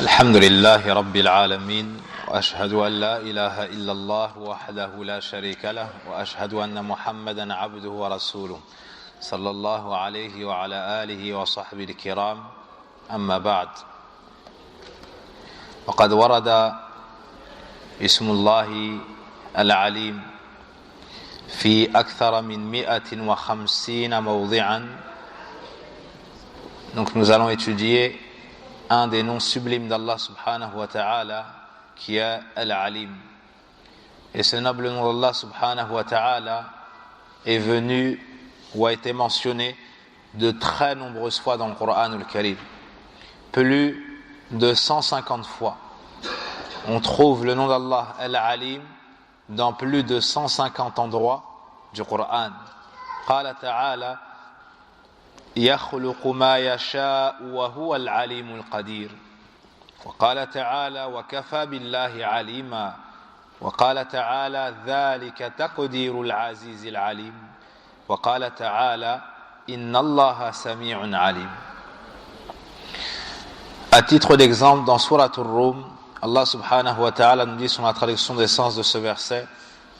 الحمد لله رب العالمين وأشهد أن لا إله إلا الله وحده لا شريك له وأشهد أن محمدا عبده ورسوله صلى الله عليه وعلى آله وصحبه الكرام أما بعد وقد ورد اسم الله العليم في أكثر من 150 موضعا. Donc nous allons étudier un des noms sublimes d'Allah subhanahu wa ta'ala qui est Al-Alim. Et ce noble nom d'Allah subhanahu wa ta'ala est venu ou a été mentionné de très nombreuses fois dans le Coran al-Karim. Plus de 150 fois. On trouve le nom d'Allah Al-Alim dans plus de 150 endroits du Coran. Qala ta'ala يخلق ما يشاء وهو العليم القدير وقال تعالى وكفى بالله عليما وقال تعالى ذلك تقدير العزيز العليم وقال تعالى إن الله سميع عليم. À titre d'exemple, dans Surat Ar-Rum, Allah subhanahu wa ta'ala nous dit sur la traduction des sens de ce verset,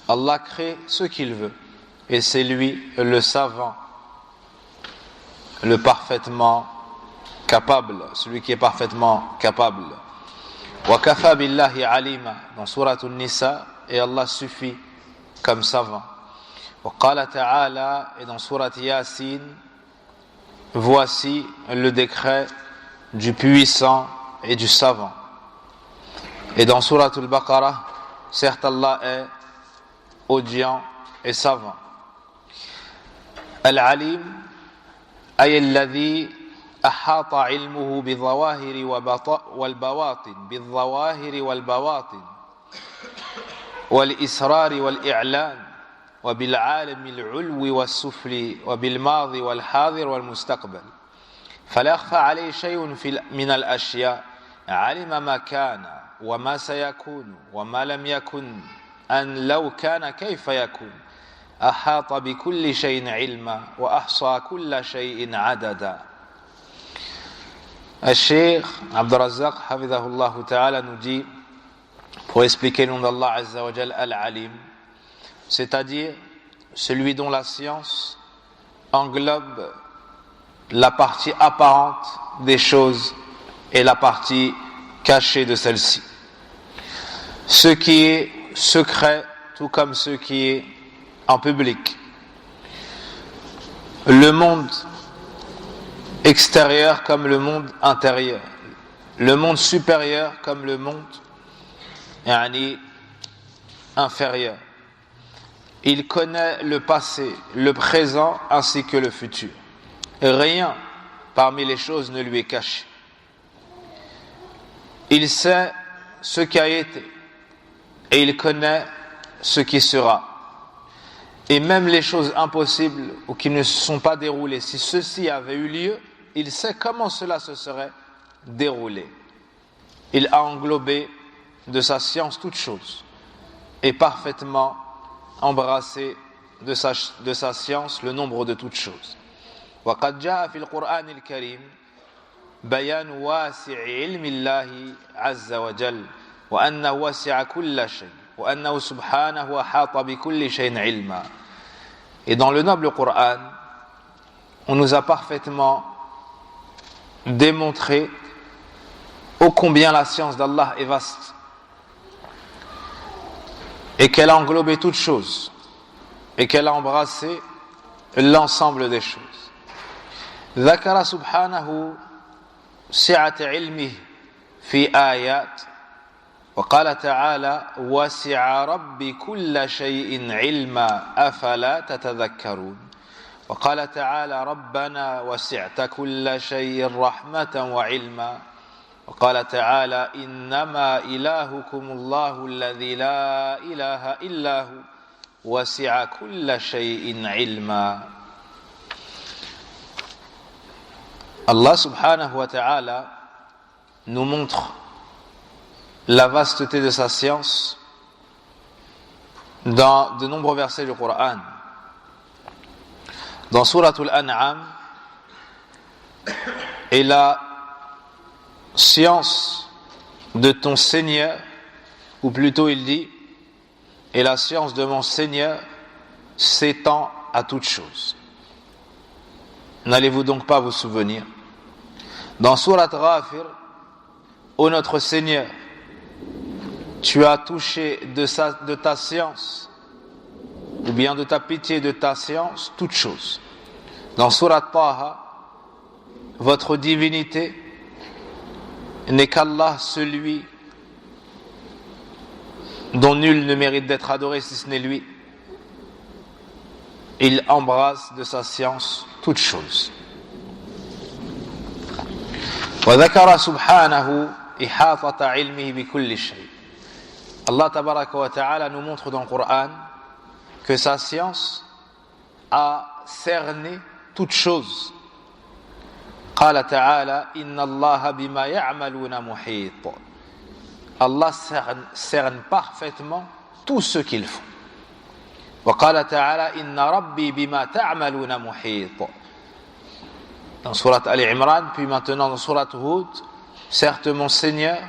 Allah crée ce qu'il veut et c'est lui le savant, le parfaitement capable, celui qui est parfaitement capable. Wa kafa billahi alima dans Surat An-Nisa, et Allah suffit comme savant. Wa qala ta'ala, et dans Surat Yasin, voici le décret du puissant et du savant. Et dans Surat Al-Baqarah, certes Allah est audient et savant. Al-Alim أي الذي أحاط علمه بالظواهر والبواطن بالظواهر والبواطن والإسرار والإعلان وبالعالم العلو والسفلي وبالماضي والحاضر والمستقبل فلا يخفى عليه شيء من الأشياء علم ما كان وما سيكون وما لم يكن أن لو كان كيف يكون أحاط بكل شيء علما وأحصى كل شيء عددا. Cheikh Abdul Razzaq Hafidhahullah Ta'ala nous dit, pour expliquer le nom d'Allah Azza wa Jal, Al-Alim, c'est-à-dire celui dont la science englobe la partie apparente des choses et la partie cachée de celle-ci. Ce qui est secret, tout comme ce qui est en public. Le monde extérieur comme le monde intérieur. Le monde supérieur comme le monde inférieur. Il connaît le passé, le présent ainsi que le futur. Rien parmi les choses ne lui est caché. Il sait ce qui a été et il connaît ce qui sera. Et même les choses impossibles ou qui ne se sont pas déroulées, si ceci avait eu lieu, il sait comment cela se serait déroulé. Il a englobé de sa science toutes choses et parfaitement embrassé de sa science le nombre de toutes choses. وقد جاء في القرآن الكريم بيان واسع علم الله عز وجل وأنه وسع كل شيء وأنه سبحانه أحاط بكل شيء علما. Et dans le noble Coran, on nous a parfaitement démontré ô combien la science d'Allah est vaste et qu'elle a englobé toutes choses et qu'elle a embrassé l'ensemble des choses. ذكر سبحانه سعة علمه في آيات وقال تعالى وسع ربي كل شيء علما أفلا تتذكرون وقال تعالى ربنا وسعت كل شيء رحمة وعلما وقال تعالى إنما إلهكم الله الذي لا إله إلا هو وسع كل شيء علما. Allah subhanahu wa ta'ala nous montre la vasteté de sa science dans de nombreux versets du Coran. Dans Surat Al-An'am, et la science de ton Seigneur, ou plutôt il dit, et la science de mon Seigneur s'étend à toute chose. N'allez-vous donc pas vous souvenir? Dans Surat Ghafir, ô notre Seigneur, tu as touché de ta science, ou bien de ta pitié de ta science, toute chose. Dans Surat Taha, votre divinité n'est qu'Allah, celui dont nul ne mérite d'être adoré si ce n'est lui. Il embrasse de sa science toute chose. وذكر سبحانه إحاطة علمه بكل شيء. Allah tabaraka wa ta'ala nous montre dans le Coran que sa science a cerné toute chose. قال تعالى إن الله بما يعملون محيط. Allah cerne parfaitement tout ce qu'ils font. وقال تعالى إن ربي بما تعملون محيط. Dans Surat Al-Imran, puis maintenant dans Surat Hud, certes mon Seigneur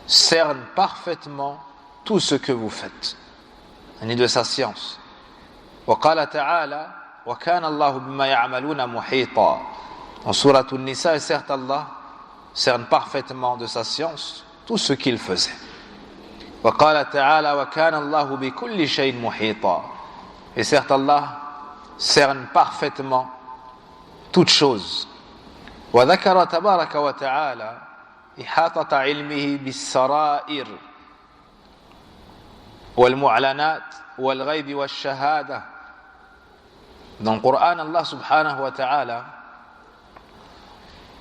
cerne parfaitement tout ce que vous faites. Ni de sa science. وقال تعالى وكان الله بما يعملون محيطا. En Surat An-Nisa, certes Allah cerne parfaitement de sa science tout ce qu'il faisait. وقال تعالى وكان الله بكل شيء محيطا. Et certes Allah cerne parfaitement toute chose. وذكر تبارك وتعالى إحاطة علمه بالسرائر والمعلنات والغيب والشهادة. Dans le Coran, Allah subhanahu wa ta'ala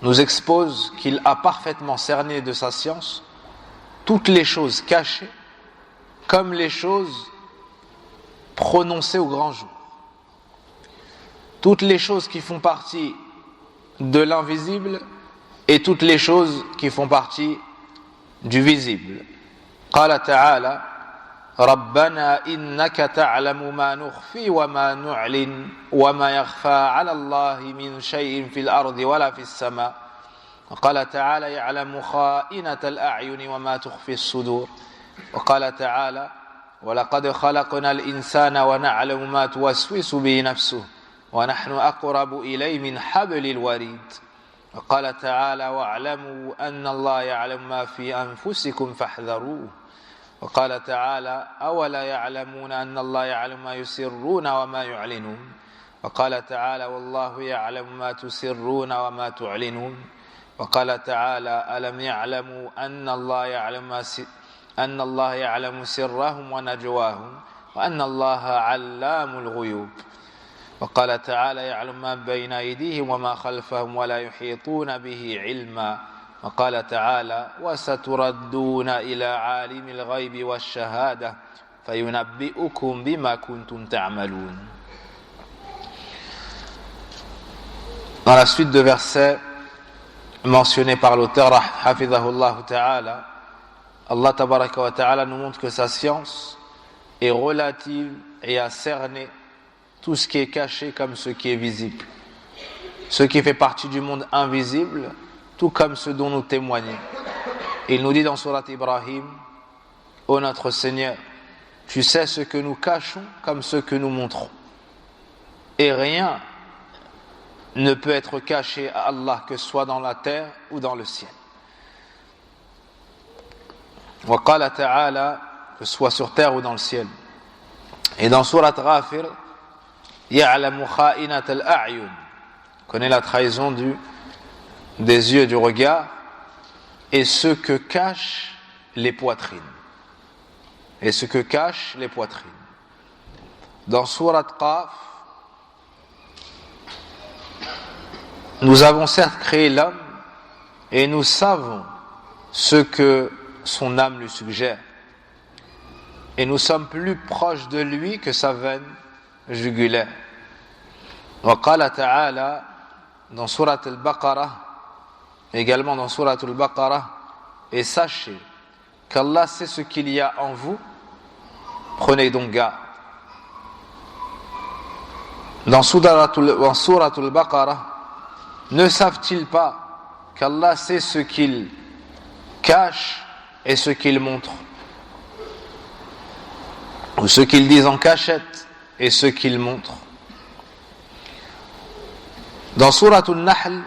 nous expose qu'il a parfaitement cerné de sa science toutes les choses cachées comme les choses prononcées au grand jour. Toutes les choses qui font partie de l'invisible et toutes les choses qui font partie du visible. قال تعالى ربنا إنك تعلم ما نخفي وما نعلن وما يخفى على الله من شيء في الأرض ولا في السماء. وقال تعالى يعلم خائنة الأعين وما تخفي الصدور. وقال تعالى ولقد خلقنا الإنسان ونعلم ما توسوس به نفسه ونحن أقرب إليه من حبل الوريد. وقال تعالى واعلموا أن الله يعلم ما في أنفسكم فاحذروه. وقال تعالى أولا يعلمون أن الله يعلم ما يسرون وما يعلنون. وقال تعالى والله يعلم ما تسرون وما تعلنون. وقال تعالى ألم يعلموا أن الله يعلم سرهم ونجواهم وأن الله علام الغيوب. وقال تعالى يعلم ما بين أيديهم وما خلفهم ولا يحيطون به علما. وقال تعالى وستردون إلى عالم الغيب والشهادة فينبئكم بما كنتم تعملون. Dans la suite de versets mentionnés par l'auteur Hafidhahullah Ta'ala, Allah Tabaraka wa Ta'ala nous montre que sa science est relative et a cerné tout ce qui est caché comme ce qui est visible, ce qui fait partie du monde invisible tout comme ce dont nous témoignons. Il nous dit dans Surat Ibrahim, ô notre Seigneur, tu sais ce que nous cachons comme ce que nous montrons, et rien ne peut être caché à Allah, que ce soit dans la terre ou dans le ciel. Wa qala ta'ala, que ce soit sur terre ou dans le ciel. Et dans Surat Ghafir, ya'lamu kha'inat al-a'yun, connaît la trahison des yeux, du regard, et ce que cachent les poitrines. Et ce que cachent les poitrines. Dans Surat Qaf, nous avons certes créé l'homme et nous savons ce que son âme lui suggère. Et nous sommes plus proches de lui que sa veine jugulaire. Wa qala ta'ala, dans Surat al-Baqarah, également dans Surat al-Baqarah, et sachez qu'Allah sait ce qu'il y a en vous, prenez donc garde. Dans Surat al-Baqarah, ne savent-ils pas qu'Allah sait ce qu'ils cachent et ce qu'ils montrent, ou ce qu'ils disent en cachette et ce qu'ils montrent. Dans Sourate An-Nahl,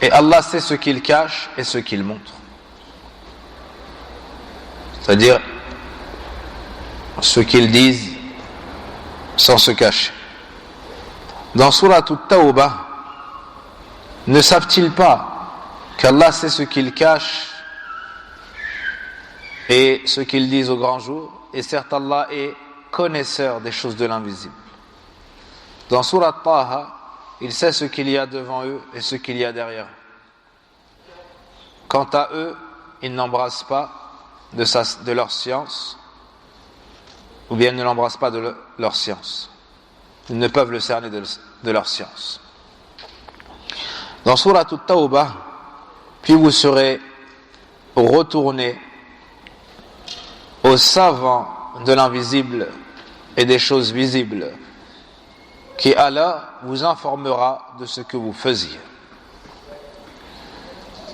et Allah sait ce qu'ils cachent et ce qu'ils montrent. C'est-à-dire ce qu'ils disent sans se cacher. Dans Sourate At-Tawbah, ne savent-ils pas qu'Allah sait ce qu'ils cachent et ce qu'ils disent au grand jour? Et certes, Allah est connaisseur des choses de l'invisible. Dans Sourate Taha, il sait ce qu'il y a devant eux et ce qu'il y a derrière eux. Quant à eux, ils n'embrassent pas de leur science, ou bien ils ne l'embrassent pas de leur science. Ils ne peuvent le cerner de leur science. Dans Sourate At-Tawbah, puis vous serez retournés aux savants de l'invisible et des choses visibles, qui Allah vous informera de ce que vous faisiez.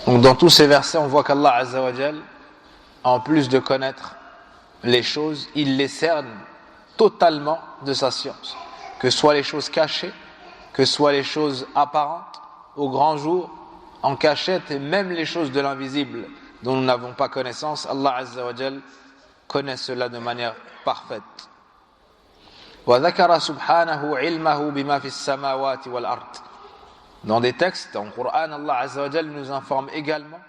Donc dans tous ces versets, on voit qu'Allah Azza wa Jal, en plus de connaître les choses, il les cerne totalement de sa science, que ce soit les choses cachées, que ce soit les choses apparentes au grand jour, en cachette, et même les choses de l'invisible dont nous n'avons pas connaissance. Allah Azza wa Jal connaît cela de manière parfaite. وذكر سبحانه علمه بما في السماوات والأرض. Dans des textes, en Coran, Allah Azza wa Jal nous informe également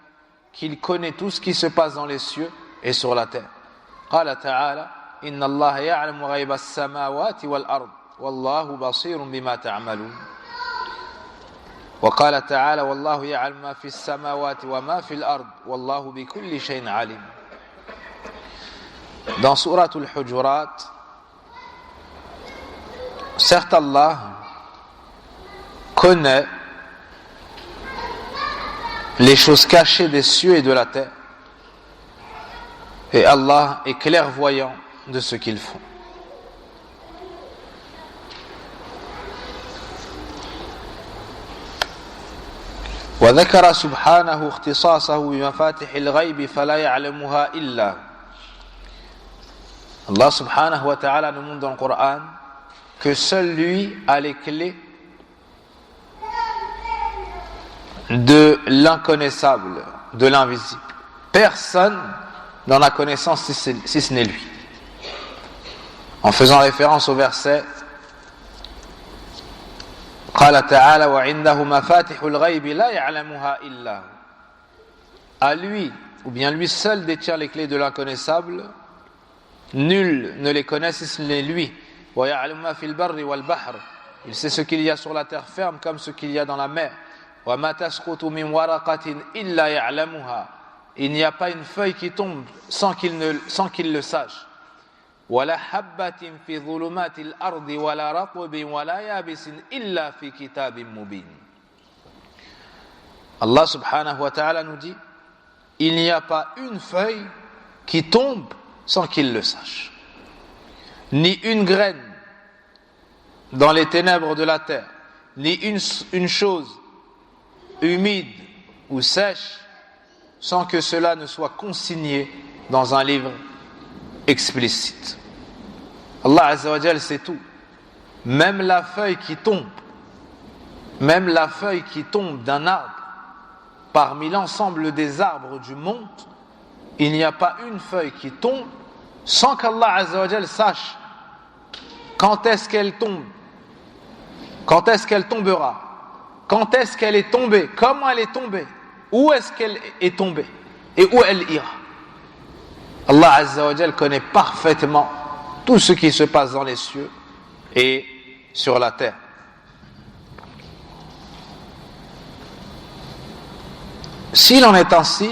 qu'il connaît tout ce qui se passe dans les cieux et sur la terre. قال تعالى إن الله يعلم غيب السماوات والأرض والله بصير بما تعملون. وقال تعالى والله يعلم ما في السماوات وما في الأرض والله بكل شيء عليم. Dans Sourate Al-Hujurat, certes Allah connaît les choses cachées des cieux et de la terre, et Allah est clairvoyant de ce qu'ils font. وذكر سبحانه اختصاصه بمفاتح الغيب فلا يعلمها إلا. Allah subhanahu wa ta'ala nous montre dans le Coran que seul lui a les clés de l'inconnaissable, de l'invisible. Personne n'en a connaissance si ce n'est lui. En faisant référence au verset قال تعالى وعنده مفاتح الغيب لا يعلمها إلا. À lui, ou bien lui seul détient les clés de l'inconnaissable, nul ne les connaît si ce n'est lui. ويعلم ما في البر والبحر. Il sait ce qu'il y a sur la terre ferme comme ce qu'il y a dans la mer. وما تسقط من ورقة إلا يعلمها. Il n'y a pas une feuille qui tombe sans qu'il le sache. ولا حبة في ظلمات الأرض ولا رطب ولا يابس إلا في كتاب مبين. Allah subhanahu wa ta'ala nous dit, il n'y a pas une feuille qui tombe sans qu'il le sache, ni une graine dans les ténèbres de la terre, ni une chose humide ou sèche sans que cela ne soit consigné dans un livre explicite. Allah Azza wa Jal sait tout. Même la feuille qui tombe d'un arbre parmi l'ensemble des arbres du monde, il n'y a pas une feuille qui tombe sans qu'Allah Azza wa Jal sache quand est-ce qu'elle tombe, quand est-ce qu'elle tombera, quand est-ce qu'elle est tombée, comment elle est tombée, où est-ce qu'elle est tombée et où elle ira. Allah Azza wa Jal connaît parfaitement tout ce qui se passe dans les cieux et sur la terre. S'il en est ainsi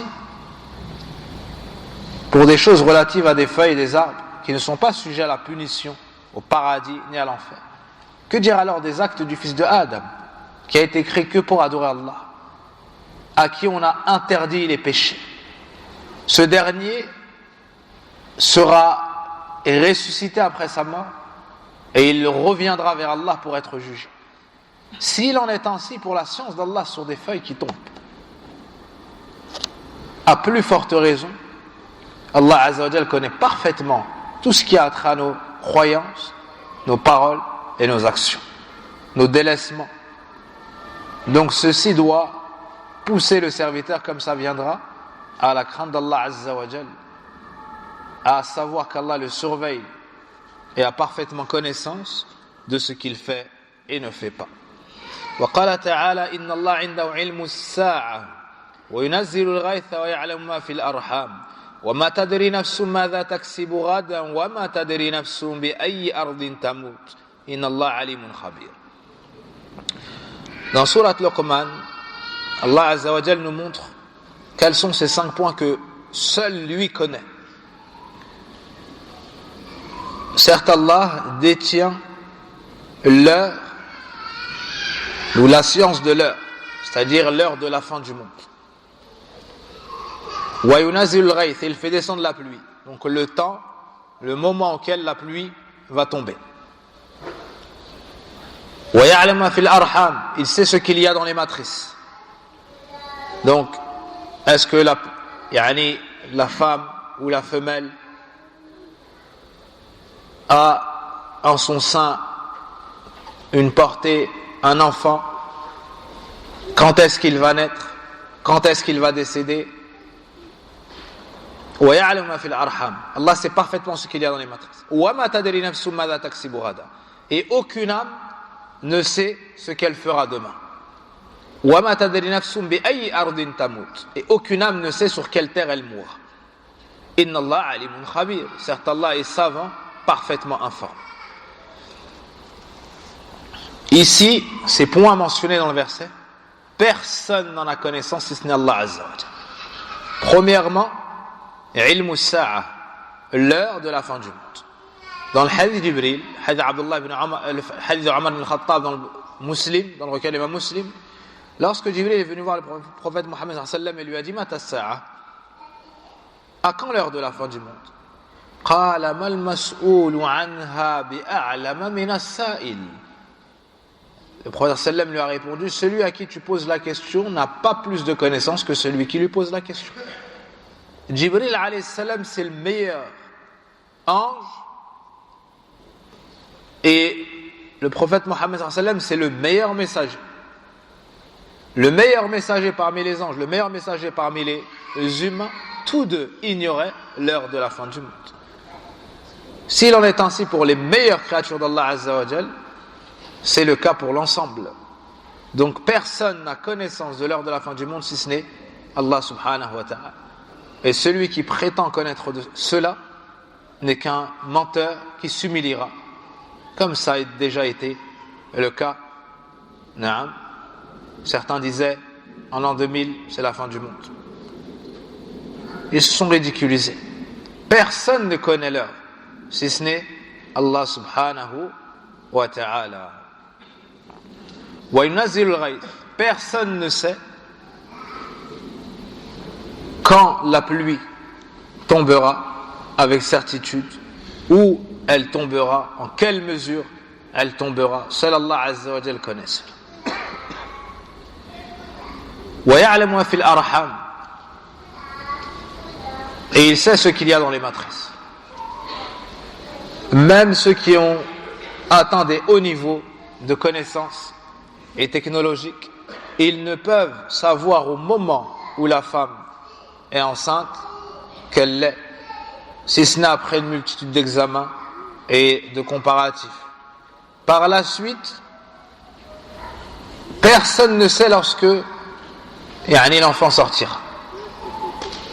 pour des choses relatives à des feuilles et des arbres qui ne sont pas sujets à la punition, au paradis ni à l'enfer, que dire alors des actes du fils de Adam qui a été créé que pour adorer Allah, à qui on a interdit les péchés? Ce dernier sera ressuscité après sa mort et il reviendra vers Allah pour être jugé. S'il en est ainsi pour la science d'Allah sur des feuilles qui tombent, à plus forte raison, Allah Azza wa Jal connaît parfaitement tout ce qui a trait à nos croyances, nos paroles et nos actions, nos délaissements. Donc ceci doit pousser le serviteur, comme ça viendra, à la crainte d'Allah Azza wa Jal, à savoir qu'Allah le surveille et a parfaitement connaissance de ce qu'il fait et ne fait pas. وقال تعالى إن الله عنده علم الساعة وينزل الغيث ويعلم ما في الأرحام وما تدري نفس ماذا تكسب غدا وما تدري نفس بأي أرض تموت إن الله عليم خبير. Dans Surat Luqman, Allah Azza wa Jal nous montre quels sont ces 5 points que seul lui connaît. Certes, Allah détient l'heure ou la science de l'heure, c'est-à-dire l'heure de la fin du monde. Wa yunazilul ghayth, il fait descendre la pluie, donc le temps, le moment auquel la pluie va tomber. Wa ya'lamu ma fil arham, il sait ce qu'il y a dans les matrices. Donc, est-ce que la femme ou la femelle a en son sein une portée, un enfant, quand est-ce qu'il va naître, quand est-ce qu'il va décéder. Allah sait parfaitement ce qu'il y a dans les matrices. Et aucune âme ne sait ce qu'elle fera demain. Et aucune âme ne sait sur quelle terre elle mourra. Inna Allah alimun khabir. Certes, Allah est savant, parfaitement informé. Ici, ces points mentionnés dans le verset, personne n'en a connaissance si ce n'est Allah Azza wa Jalla. Premièrement, ilmu as-sa'a, l'heure de la fin du monde. Dans le hadith Jibril, hadith Abdullah ibn Umar, le hadith de Omar ibn Khattab dans le Muslim, dans le recueil de l'imam Muslim, lorsque Jibril est venu voir le prophète Mohammed sallallahu alayhi wa sallam et lui a dit Mata as-sa'a, à quand l'heure de la fin du monde? Qala mal mas'oulu anha bi'a'lama min as-sa'il. Le prophète sallam lui a répondu, celui à qui tu poses la question n'a pas plus de connaissances que celui qui lui pose la question. Jibril alayhi salam, c'est le meilleur ange, et le prophète Mohammed sallam, c'est le meilleur messager. Le meilleur messager parmi les anges, le meilleur messager parmi les humains, tous deux ignoraient l'heure de la fin du monde. S'il en est ainsi pour les meilleures créatures d'Allah Azza wa Jal, c'est le cas pour l'ensemble. Donc personne n'a connaissance de l'heure de la fin du monde si ce n'est Allah subhanahu wa ta'ala. Et celui qui prétend connaître de cela n'est qu'un menteur qui s'humiliera, comme ça a déjà été le cas. Naam. Certains disaient en l'an 2000 c'est la fin du monde. Ils se sont ridiculisés. Personne ne connaît l'heure si ce n'est Allah subhanahu wa ta'ala. Wa yunazzilu al-ghayth, personne ne sait quand la pluie tombera avec certitude, où elle tombera, en quelle mesure elle tombera. Seul Allah Azza wa Jal connaît cela. Wa ya'lamu ma fil arham, et il sait ce qu'il y a dans les matrices. Même ceux qui ont atteint des hauts niveaux de connaissances et technologiques, ils ne peuvent savoir au moment où la femme est enceinte qu'elle l'est, si ce n'est après une multitude d'examens et de comparatifs. Par la suite, personne ne sait lorsque l'enfant sortira.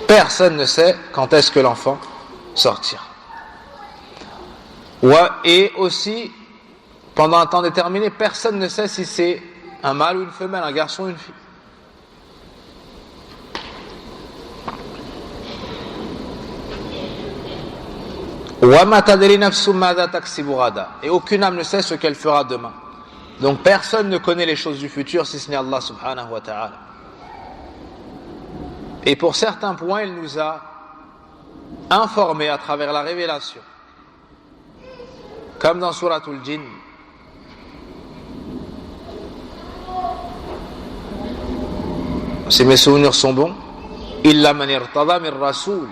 Personne ne sait quand est-ce que l'enfant sortira. Et aussi, pendant un temps déterminé, personne ne sait si c'est un mâle ou une femelle, un garçon ou une fille. Et aucune âme ne sait ce qu'elle fera demain. Donc personne ne connaît les choses du futur si ce n'est Allah subhanahu wa ta'ala. Et pour certains points, il nous a informés à travers la révélation. Comme dans Suratul Jinn. Si mes souvenirs sont bons, illa man irtada min rasoul,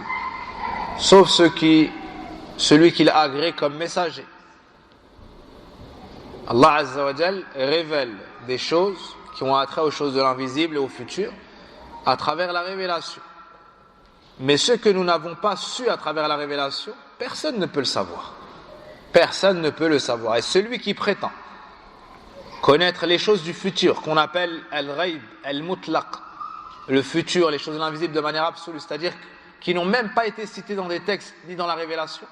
sauf celui qu'il a agréé comme messager. Allah Azza wa Jal révèle des choses qui ont attrait aux choses de l'invisible et au futur à travers la révélation. Mais ce que nous n'avons pas su à travers la révélation, personne ne peut le savoir. Personne ne peut le savoir. Et celui qui prétend connaître les choses du futur, qu'on appelle al-ghaib, al-mutlaq, le futur, les choses de l'invisible de manière absolue, c'est-à-dire qui n'ont même pas été citées dans des textes ni dans la révélation,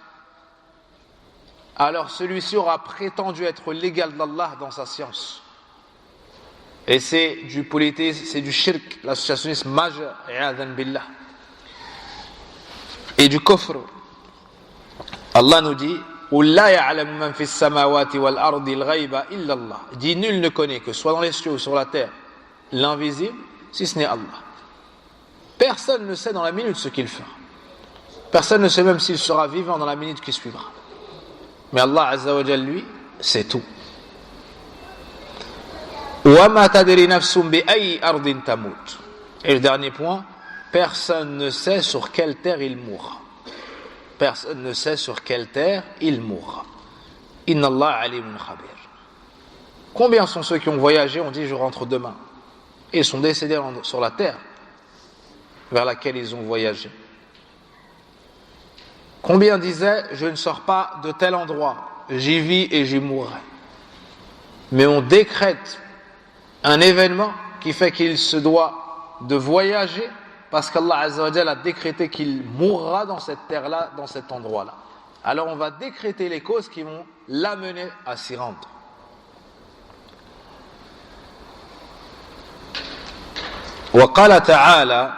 alors celui-ci aura prétendu être l'égal d'Allah dans sa science. Et c'est du polythéisme, c'est du shirk, l'associationnisme majeur, i'adhan billah, et du kufr. Allah nous dit قُلْ لَا يَعْلَمُ مَنْ فِي السَّمَاوَاتِ وَالْأَرْضِ الْغَيْبَ إِلَّا اللَّهِ. Dit, nul ne connaît, que soit dans les cieux ou sur la terre, l'invisible, si ce n'est Allah. Personne ne sait dans la minute ce qu'il fera. Personne ne sait même s'il sera vivant dans la minute qui suivra. Mais Allah Azza wa Jal, lui, sait tout. وَمَا تَدْرِي نَفْسٌ بِأَيِّ أَرْضٍ تَمُوتُ. Et le dernier point, personne ne sait sur quelle terre il mourra. Personne ne sait sur quelle terre il mourra. Inna Allah alimun khabir. Combien sont ceux qui ont voyagé, on dit je rentre demain, et ils sont décédés sur la terre vers laquelle ils ont voyagé. Combien disaient je ne sors pas de tel endroit, j'y vis et j'y mourrai. Mais on décrète un événement qui fait qu'il se doit de voyager parce qu'Allah Azza wa Jal a décrété qu'il mourra dans cette terre-là, dans cet endroit-là. Alors on va décréter les causes qui vont l'amener à s'y rendre. وقال تعالى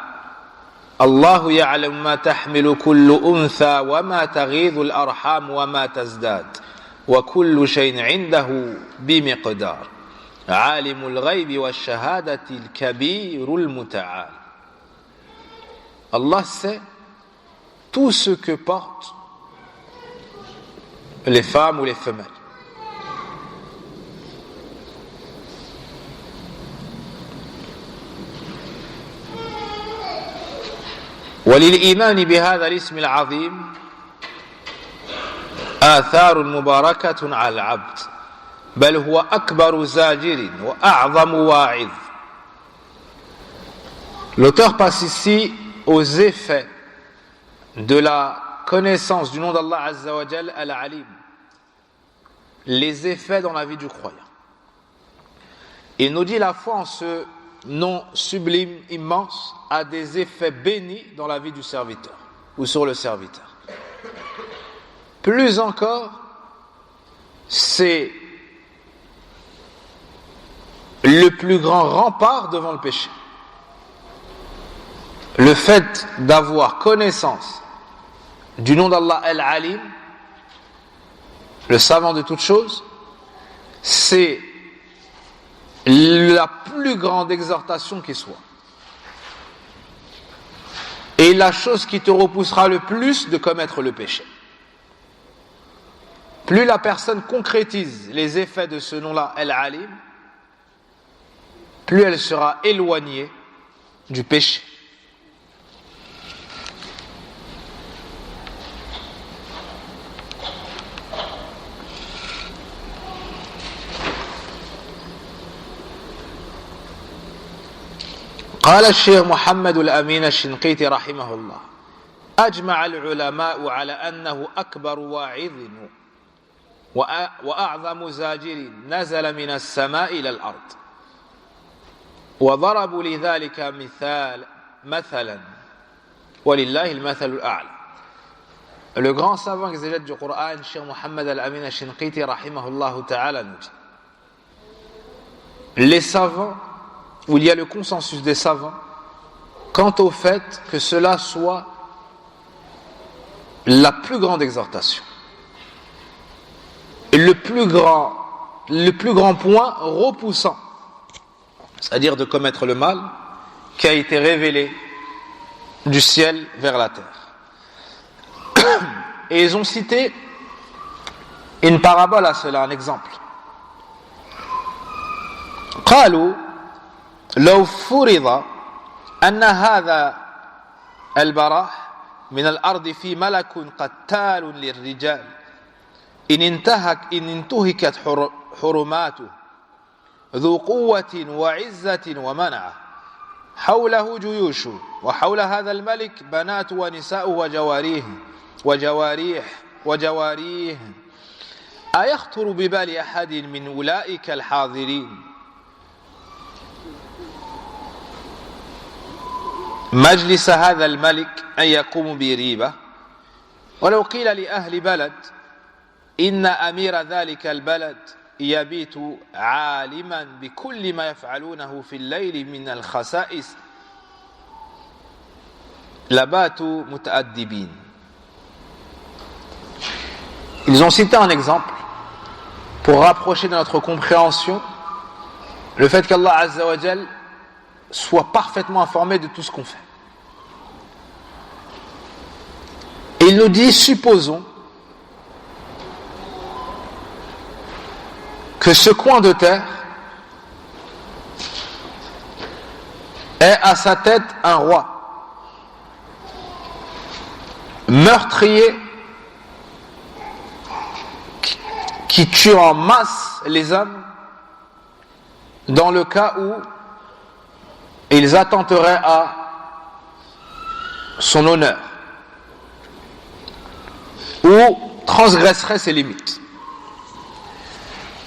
الله يعلم ما تحمل كل أنثى وما تغيض الأرحام وما تزداد وكل شيء عنده بمقدار عالم الغيب والشهادة الكبير المتعال. Allah sait tout ce que portent les femmes ou les femelles. وللإيمان بهذا الاسم العظيم آثار مباركة على العبد بل هو أكبر زاجر وأعظم واعظ. L'auteur passe ici aux effets de la connaissance du nom d'Allah Azza wa Jal Al-Alim, les effets dans la vie du croyant. Il nous dit la foi en ce nom sublime, immense, a des effets bénis dans la vie du serviteur ou sur le serviteur. Plus encore, c'est le plus grand rempart devant le péché. Le fait d'avoir connaissance du nom d'Allah Al-Alim, le savant de toutes choses, c'est la plus grande exhortation qui soit. Et la chose qui te repoussera le plus de commettre le péché. Plus la personne concrétise les effets de ce nom-là, Al-Alim, plus elle sera éloignée du péché. قال الشيخ محمد الأمين الشنقيطي رحمه الله أجمع العلماء على أنه أكبر واعظ وأعظم زاجر نزل من السماء إلى الأرض وضربوا لذلك مثلا ولله المثل الأعلى. Le grand savant exégète du Coran, Cheikh Mohammed Al-Amin Al-Shinqiti rahimahullah ta'ala, nous dit les savants, où il y a le consensus des savants quant au fait que cela soit la plus grande exhortation et le plus grand point repoussant, c'est-à-dire de commettre le mal, qui a été révélé du ciel vers la terre. Et ils ont cité une parabole à cela, un exemple. قالوا لو فرض أن هذا البراح من الأرض في ملك قتال للرجال إن انتهكت حرماته ذو قوة وعزة ومنعة حوله جيوش وحول هذا الملك بنات ونساء وجواريه أيخطر ببال أحد من أولئك الحاضرين مجلس هذا الملك أن يقوم بريبة ولو قيل لأهل بلد إن أمير ذلك البلد يبيت عالما بكل ما يفعلونه في الليل من الخسائس لباتوا متأدبين. Ils ont cité un exemple pour rapprocher de notre compréhension le fait qu'Allah Azza wa Jal soit parfaitement informé de tout ce qu'on fait. Et il nous dit, supposons que ce coin de terre ait à sa tête un roi meurtrier qui tue en masse les hommes dans le cas où ils attenteraient à son honneur ou transgresseraient ses limites.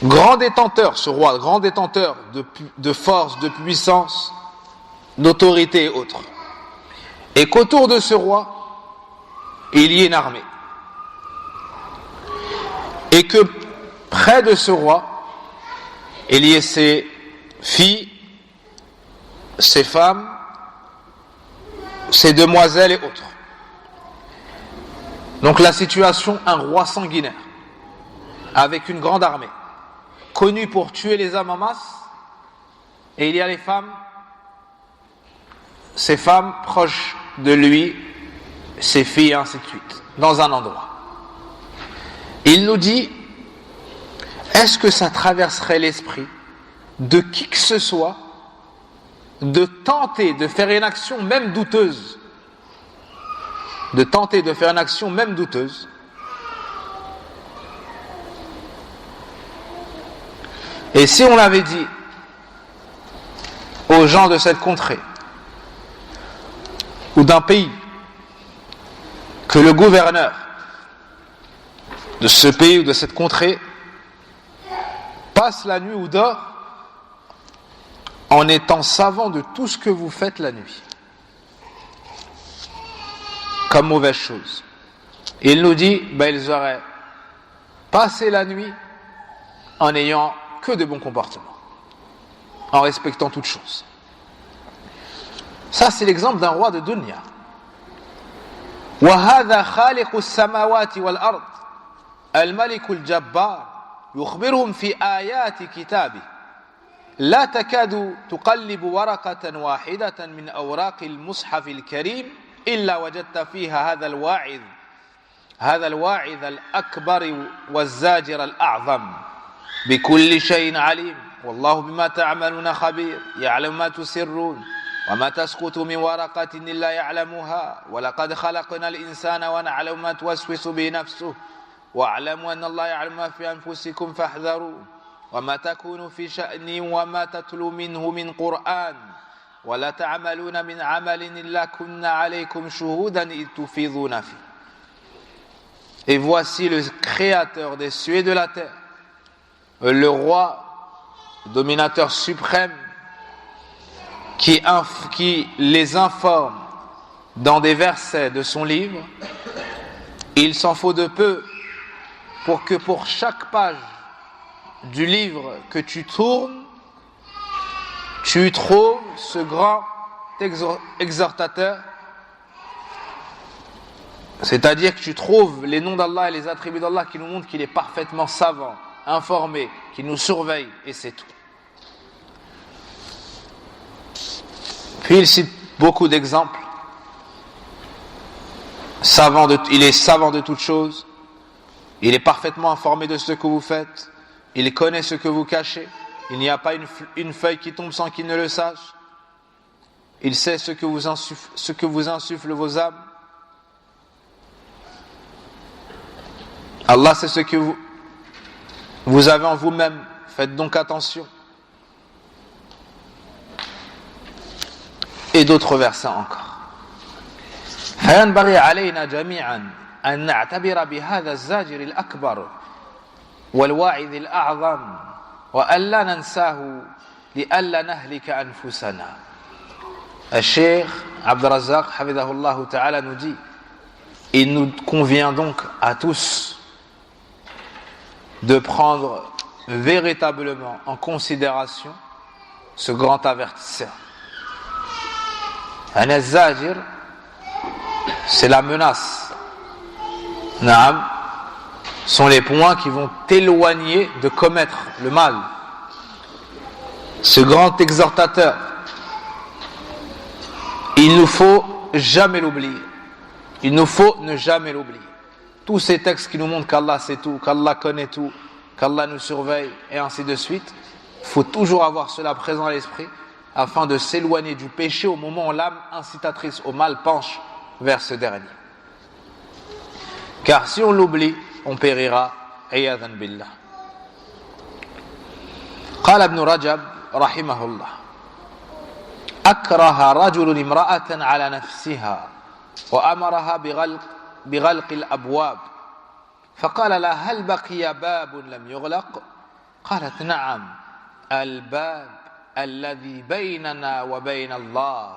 Grand détenteur, ce roi, grand détenteur de force, de puissance, d'autorité et autres. Et qu'autour de ce roi, il y ait une armée. Et que près de ce roi, il y ait ses filles, ses femmes, ses demoiselles et autres. Donc la situation, un roi sanguinaire, avec une grande armée, connu pour tuer les hommes en masse, et il y a les femmes, ces femmes proches de lui, ses filles, et ainsi de suite, dans un endroit. Il nous dit, est-ce que ça traverserait l'esprit de qui que ce soit de tenter de faire une action même douteuse, Et si on avait dit aux gens de cette contrée ou d'un pays que le gouverneur de ce pays ou de cette contrée passe la nuit ou dort en étant savant de tout ce que vous faites la nuit comme mauvaise chose, il nous dit, ils auraient passé la nuit en n'ayant que de bons comportements, en respectant toutes choses. Ça, c'est l'exemple d'un roi de dunya. وهذا خالق السماوات والأرض الملك الجبار يخبرهم في آيات كتابه لا تكاد تقلب ورقة واحدة من أوراق المصحف الكريم إلا وجدت فيها هذا الواعظ الأكبر والزاجر الأعظم بكل شيء عليم والله بما تعملون خبير يعلم ما تسرون وما تسقط من ورقة إلا يعلمها ولقد خلقنا الإنسان ونعلم ما توسوس به نفسه واعلموا أن الله يعلم ما في أنفسكم فاحذروا وما تكون في شأن وما تتلو منه من قرآن ولا تعملون من عمل إلا كنا عليكم شهودا إذ تفيضون فيه. Et voici le créateur des cieux et de la terre, le roi, dominateur suprême, qui les informe dans des versets de son livre. Il s'en faut de peu pour que pour chaque page du livre que tu tournes, tu trouves ce grand exhortateur, c'est-à-dire que tu trouves les noms d'Allah et les attributs d'Allah qui nous montrent qu'il est parfaitement savant, informé, qui nous surveille, et c'est tout. Puis il cite beaucoup d'exemples. Il est savant de toutes choses, il est parfaitement informé de ce que vous faites, il connaît ce que vous cachez, il n'y a pas une feuille qui tombe sans qu'il ne le sache. Il sait ce que vous insuffle vos âmes. Allah sait ce que vous avez en vous-même. Faites donc attention. Et d'autres versets encore. فينبغي علينا جميعا أن نعتبر بهذا الزاجر الأكبر والواعظ الأعظم وألا ننساه لألا نهلك أنفسنا. الشيخ عبد الرزاق حفظه الله تعالى nous dit: il nous convient donc à tous de prendre véritablement en considération ce grand avertisseur. Un az-zajir, c'est la menace. Naam, sont les points qui vont t'éloigner de commettre le mal. Ce grand exhortateur, il nous faut jamais l'oublier. Il nous faut ne jamais l'oublier. Tous ces textes qui nous montrent qu'Allah sait tout, qu'Allah connaît tout, qu'Allah nous surveille, et ainsi de suite, il faut toujours avoir cela présent à l'esprit, afin de s'éloigner du péché au moment où l'âme incitatrice au mal penche vers ce dernier. Car si on l'oublie, on périra. Ayadhan billah. قال ابن رجب رحمه الله: أكره رجل امرأة على نفسها وأمرها بغلق الأبواب فقال لها: هل بقي باب لم يغلق؟ قالت: نعم، الباب الذي بيننا وبين الله.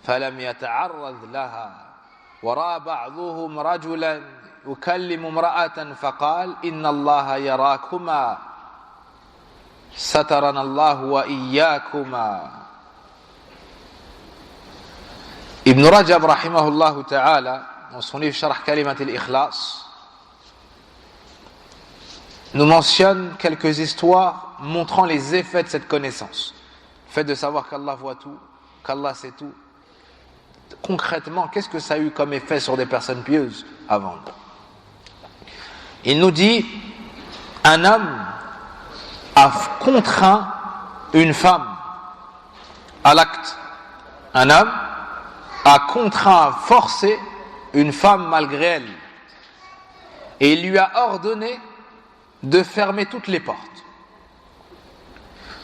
فلم يتعرض لها. ورأى بعضهم رجلا يكلم امرأة فقال: إن الله يراكما سترنا الله وإياكما. Ibn Rajab rahimahullah ta'ala, dans son livre Sharh Kalimat al-Ikhlas, nous mentionne quelques histoires montrant les effets de cette connaissance. Le fait de savoir qu'Allah voit tout, qu'Allah sait tout. Concrètement, qu'est-ce que ça a eu comme effet sur des personnes pieuses avant? Il nous dit: un homme a contraint une femme à l'acte. Un homme a contraint, forcé une femme malgré elle. Et il lui a ordonné de fermer toutes les portes.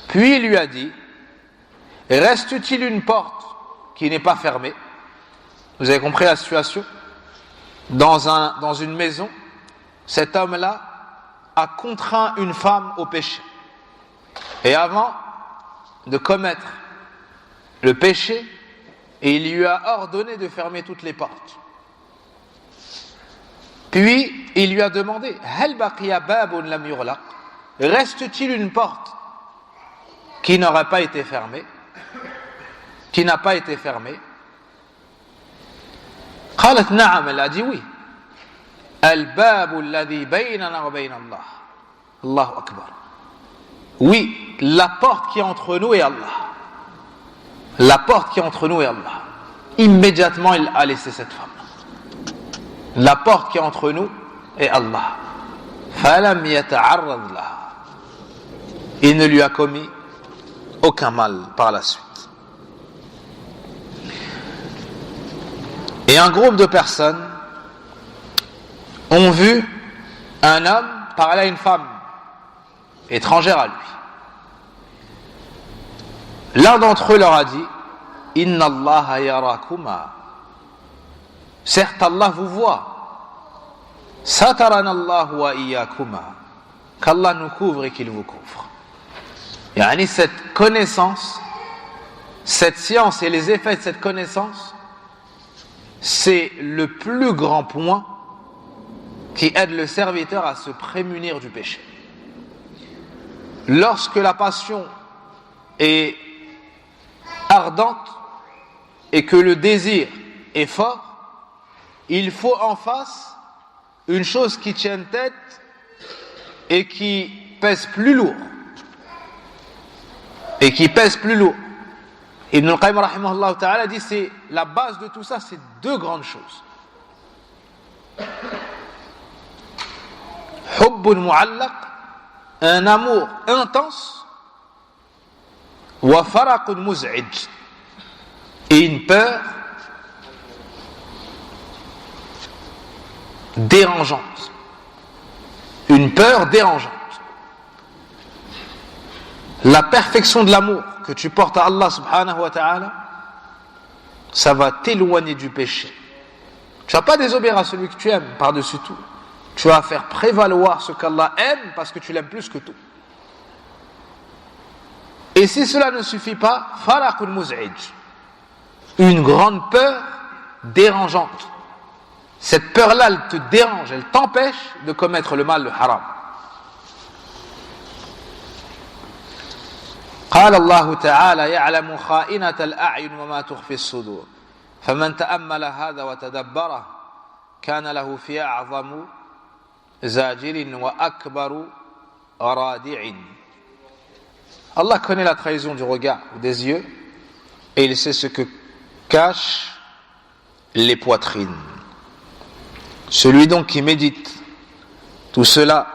Puis il lui a dit: reste-t-il une porte qui n'est pas fermée? Vous avez compris la situation? Dans une maison, cet homme-là a contraint une femme au péché. Et avant de commettre le péché, il lui a ordonné de fermer toutes les portes. Puis il lui a demandé: Hal baqiya babun lam yughlaq? Reste-t-il une porte qui n'aurait pas été fermée, qui n'a pas été fermée? Qalat na'am, elle a dit oui. Al-babu alladhi baynana wa bayna Allah. Allahu akbar. Oui, la porte qui est entre nous et Allah. La porte qui est entre nous et Allah. Immédiatement, il a laissé cette femme. La porte qui est entre nous et Allah. Falam yata'arrad laha. Il ne lui a commis aucun mal par la suite. Et un groupe de personnes ont vu un homme parler à une femme étrangère à lui. L'un d'entre eux leur a dit: Inna Allah yarakuma. Certes, Allah vous voit. Satarana Allah wa iyakuma. Qu'Allah nous couvre et qu'il vous couvre. Yani cette connaissance, cette science et les effets de cette connaissance, c'est le plus grand point qui aide le serviteur à se prémunir du péché. Lorsque la passion est ardente et que le désir est fort, il faut en face une chose qui tienne tête et qui pèse plus lourd. Et qui pèse plus lourd. Ibn al-Qayyim rahimahullah ta'ala dit: c'est la base de tout ça, c'est deux grandes choses. Hubbun mu'allaq, un amour intense, wa faraqun muz'ij, et une peur dérangeante. Une peur dérangeante. La perfection de l'amour que tu portes à Allah subhanahu wa ta'ala, ça va t'éloigner du péché. Tu vas pas désobéir à celui que tu aimes par-dessus tout. Tu vas faire prévaloir ce qu'Allah aime parce que tu l'aimes plus que tout. Et si cela ne suffit pas, faraqun muz'ij, une grande peur dérangeante. Cette peur-là, elle te dérange, elle t'empêche de commettre le mal, le haram. قال الله تعالى يعلم خائنة الأعين وما تخفي الصدور فمن تأمل هذا وتدبره كان له في أعظم زاجر وأكبر رادع. Allah connaît la trahison du regard ou des yeux et il sait ce que cachent les poitrines. Celui donc qui médite tout cela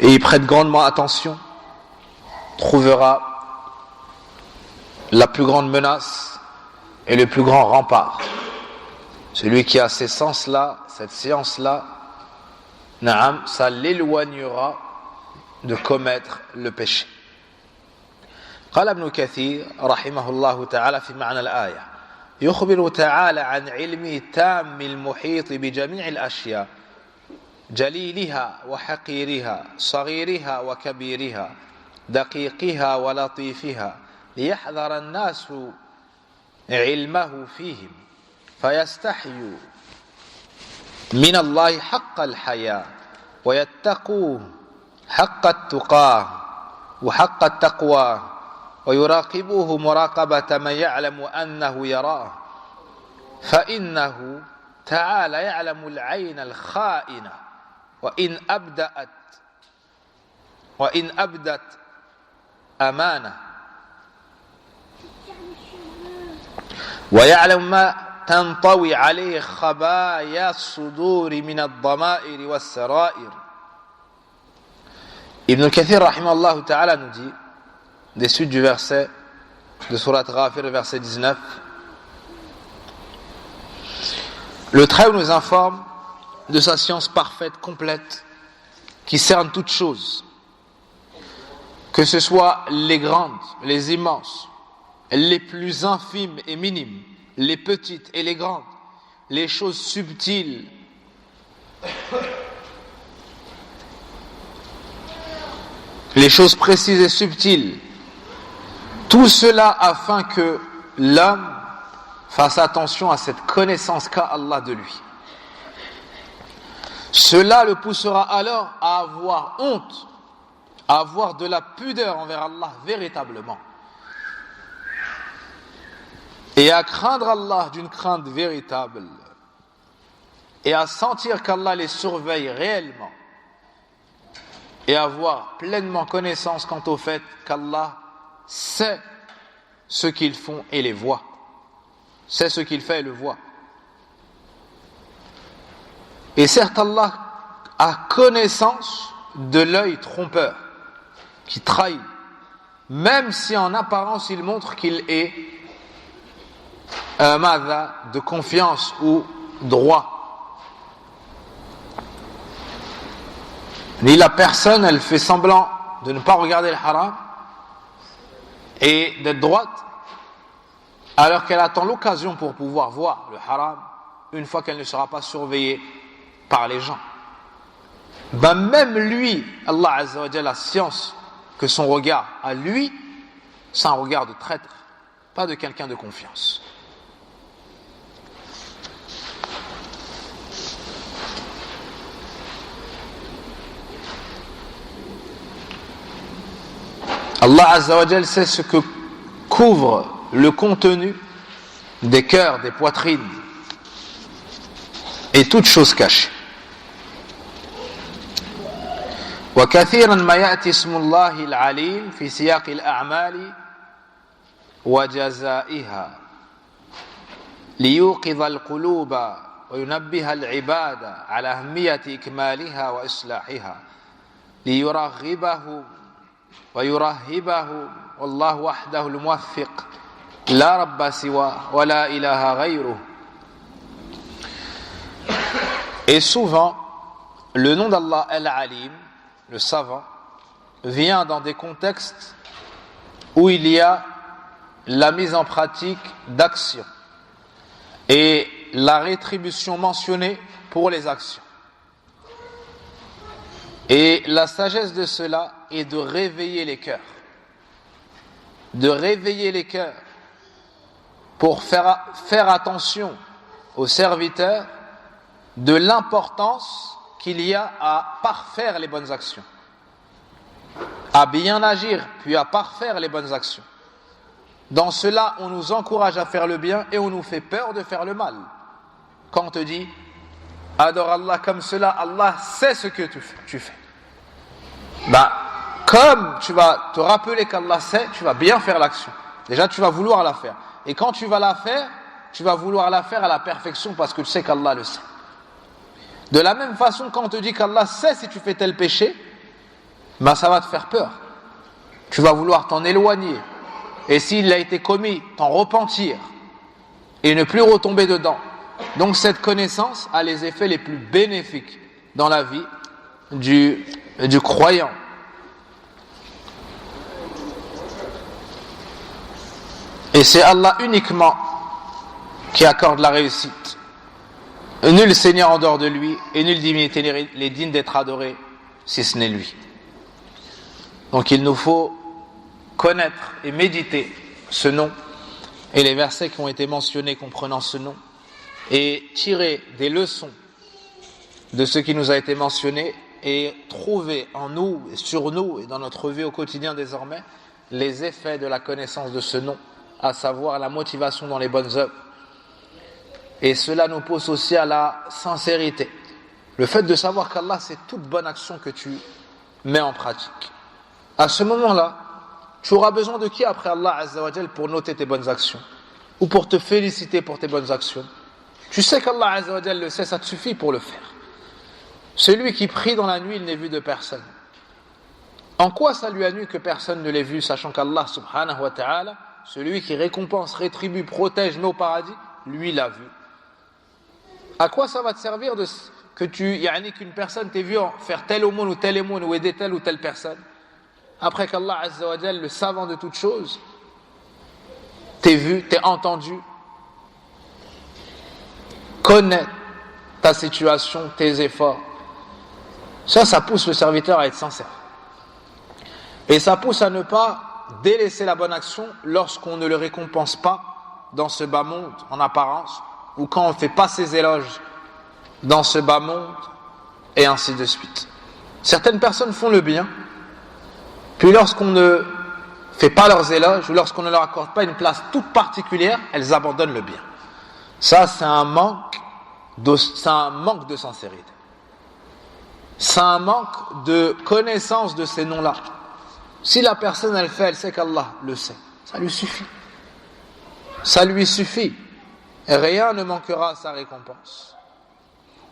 et y prête grandement attention trouvera la plus grande menace et le plus grand rempart. Celui qui a ces sens-là, cette science-là, naam, ça l'éloignera de commettre le péché. قال ابن كثير رحمه الله تعالى في معنى الآية يخبر تعالى عن علمه التام المحيط بجميع الأشياء جليلها وحقيرها صغيرها وكبيرها دقيقها ولطيفها ليحذر الناس علمه فيهم فيستحيوا من الله حق الحياء ويتقوه حق التقاه وحق التقوى ويراقبوه مراقبة من يعلم أنه يراه فإنه تعالى يعلم العين الخائنة وإن أبدت أمانة ويعلم ما تنطوي عليه خبايا الصدور من الضمائر والسرائر. Ibn Kathir rahimahullah ta'ala nous dit des suites du verset de Surat Ghafir, verset 19, le Très-Haut nous informe de sa science parfaite, complète, qui cerne toutes choses, que ce soit les grandes, les immenses, les plus infimes et minimes, les petites et les grandes, les choses subtiles, les choses précises et subtiles, tout cela afin que l'homme fasse attention à cette connaissance qu'a Allah de lui. Cela le poussera alors à avoir honte, à avoir de la pudeur envers Allah véritablement, et à craindre Allah d'une crainte véritable, et à sentir qu'Allah les surveille réellement, et avoir pleinement connaissance quant au fait qu'Allah sait ce qu'ils font et les voit, sait ce qu'il fait et le voit. Et certes, Allah a connaissance de l'œil trompeur qui trahit, même si en apparence il montre qu'il est de confiance ou droit. Ni la personne, elle fait semblant de ne pas regarder le haram et d'être droite, alors qu'elle attend l'occasion pour pouvoir voir le haram une fois qu'elle ne sera pas surveillée par les gens. Ben même lui, Allah Azza wa Jalla a science que son regard à lui, c'est un regard de traître, pas de quelqu'un de confiance. Allah Azza wa Jalla sait ce que couvre le contenu des cœurs, des poitrines et toutes choses cachées. وكثيرا ما يأتي اسم الله العليم في سياق الأعمال وجزائها ليوقظ القلوب وينبه العباد على أهمية إكمالها وإصلاحها ليرغبهم ويرهبهم والله وحده الموفق la rabba siwa wa la ilaha ghayruh. Et souvent, le nom d'Allah Al-Alim, le savant, vient dans des contextes où il y a la mise en pratique d'actions et la rétribution mentionnée pour les actions. Et la sagesse de cela est de réveiller les cœurs. De réveiller les cœurs pour faire attention aux serviteurs de l'importance qu'il y a à parfaire les bonnes actions, à bien agir, puis à parfaire les bonnes actions. Dans cela, on nous encourage à faire le bien et on nous fait peur de faire le mal. Quand on te dit « Adore Allah comme cela, Allah sait ce que tu fais ». Comme tu vas te rappeler qu'Allah sait, tu vas bien faire l'action. Déjà, tu vas vouloir la faire. Et quand tu vas la faire, tu vas vouloir la faire à la perfection parce que tu sais qu'Allah le sait. De la même façon, quand on te dit qu'Allah sait si tu fais tel péché, ça va te faire peur. Tu vas vouloir t'en éloigner. Et s'il a été commis, t'en repentir. Et ne plus retomber dedans. Donc cette connaissance a les effets les plus bénéfiques dans la vie du croyant. Et c'est Allah uniquement qui accorde la réussite. Nul Seigneur en dehors de lui et nulle divinité n'est digne d'être adoré si ce n'est lui. Donc il nous faut connaître et méditer ce nom et les versets qui ont été mentionnés comprenant ce nom et tirer des leçons de ce qui nous a été mentionné et trouver en nous, et sur nous et dans notre vie au quotidien désormais les effets de la connaissance de ce nom, à savoir la motivation dans les bonnes œuvres. Et cela nous pousse aussi à la sincérité. Le fait de savoir qu'Allah, c'est toute bonne action que tu mets en pratique. À ce moment-là, tu auras besoin de qui après Allah Azza wa Jal pour noter tes bonnes actions ou pour te féliciter pour tes bonnes actions? Tu sais qu'Allah Azza wa Jal le sait, ça te suffit pour le faire. Celui qui prie dans la nuit, il n'est vu de personne. En quoi ça lui a nu que personne ne l'ait vu, sachant qu'Allah subhanahu wa ta'ala, celui qui récompense, rétribue, protège, met au paradis, lui l'a vu. À quoi ça va te servir qu'une personne t'ait vu faire telle aumône ou aider telle ou telle personne, après qu'Allah Azza wa Jal, le savant de toutes choses, t'ait vu, t'ait entendu, connaît ta situation, tes efforts. Ça pousse le serviteur à être sincère. Et ça pousse à ne pas délaisser la bonne action lorsqu'on ne le récompense pas dans ce bas monde en apparence, ou quand on ne fait pas ses éloges dans ce bas monde, et ainsi de suite. Certaines personnes font le bien, puis lorsqu'on ne fait pas leurs éloges, ou lorsqu'on ne leur accorde pas une place toute particulière, elles abandonnent le bien. Ça, c'est un manque de sincérité. C'est un manque de connaissance de ces noms-là. Si la personne elle sait qu'Allah le sait, ça lui suffit. Ça lui suffit. Et rien ne manquera à sa récompense.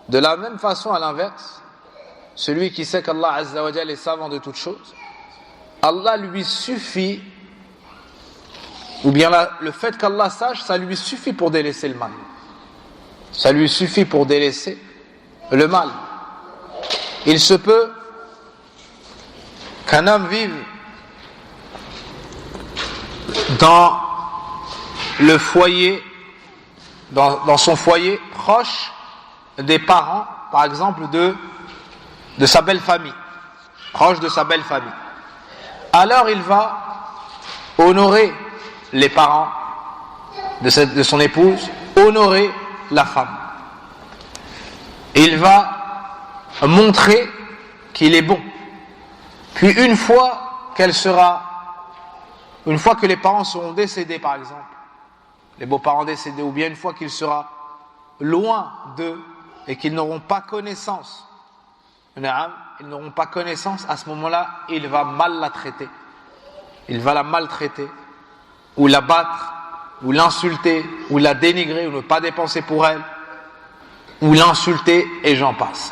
De la même façon, à l'inverse, celui qui sait qu'Allah Azza wa Jalla est savant de toutes choses, Allah lui suffit, ou bien le fait qu'Allah sache, ça lui suffit pour délaisser le mal. Ça lui suffit pour délaisser le mal. Il se peut qu'un homme vive dans le foyer, dans son foyer proche des parents, par exemple de sa belle famille, proche de sa belle famille. Alors il va honorer les parents de son épouse, honorer la femme. Il va montrer qu'il est bon. Puis une fois que les parents seront décédés, par exemple, les beaux-parents décédés, ou bien une fois qu'il sera loin d'eux et qu'ils n'auront pas connaissance, à ce moment-là, il va mal la traiter. Il va la maltraiter, ou la battre, ou l'insulter, ou la dénigrer, ou ne pas dépenser pour elle, ou l'insulter, et j'en passe.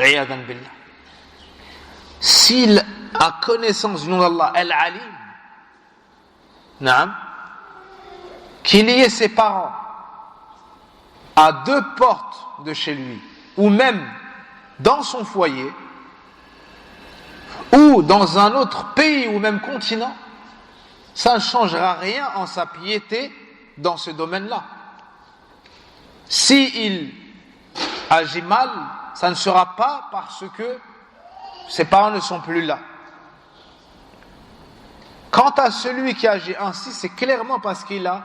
S'il a connaissance du nom d'Allah, Al-Alim, qu'il y ait ses parents à 2 portes de chez lui, ou même dans son foyer, ou dans un autre pays ou même continent, ça ne changera rien en sa piété dans ce domaine-là. S'il agit mal, ça ne sera pas parce que ses parents ne sont plus là. Quant à celui qui agit ainsi, c'est clairement parce qu'il a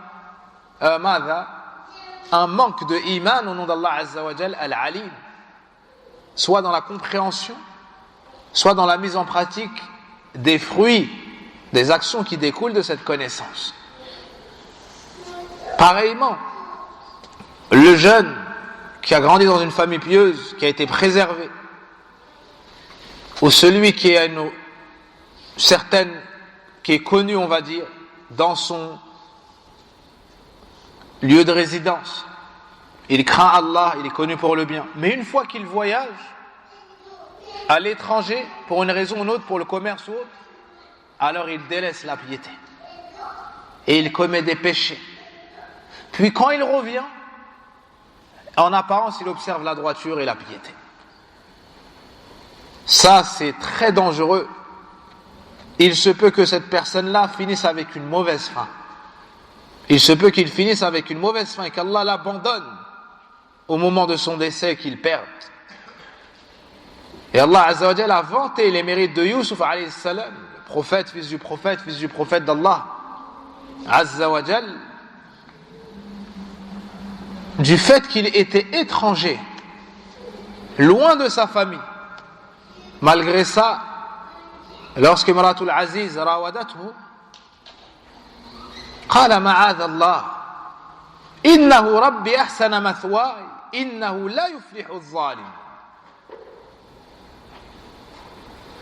un manque de iman au nom d'Allah Azza wa Jal, Al-Alim, soit dans la compréhension, soit dans la mise en pratique des fruits, des actions qui découlent de cette connaissance. Pareillement, le jeune qui a grandi dans une famille pieuse, qui a été préservé, ou celui qui a qui est connu, on va dire, dans son lieu de résidence, il craint Allah, il est connu pour le bien, mais une fois qu'il voyage à l'étranger, pour une raison ou une autre, pour le commerce ou autre, alors il délaisse la piété et il commet des péchés. Puis quand il revient, en apparence il observe la droiture et la piété. Ça, c'est très dangereux. Il se peut que cette personne-là finisse avec une mauvaise fin. Il se peut qu'il finisse avec une mauvaise fin et qu'Allah l'abandonne au moment de son décès, qu'il perde. Et Allah Azza wa Jalla a vanté les mérites de Yusuf alayhi salam, le prophète, fils du prophète d'Allah Azza wa Jalla, du fait qu'il était étranger, loin de sa famille. Malgré ça, lorsque Maratul Aziz rawadathu, قال معاذ الله إنه ربي أحسن مثواي إنه لا يفلح الظالم.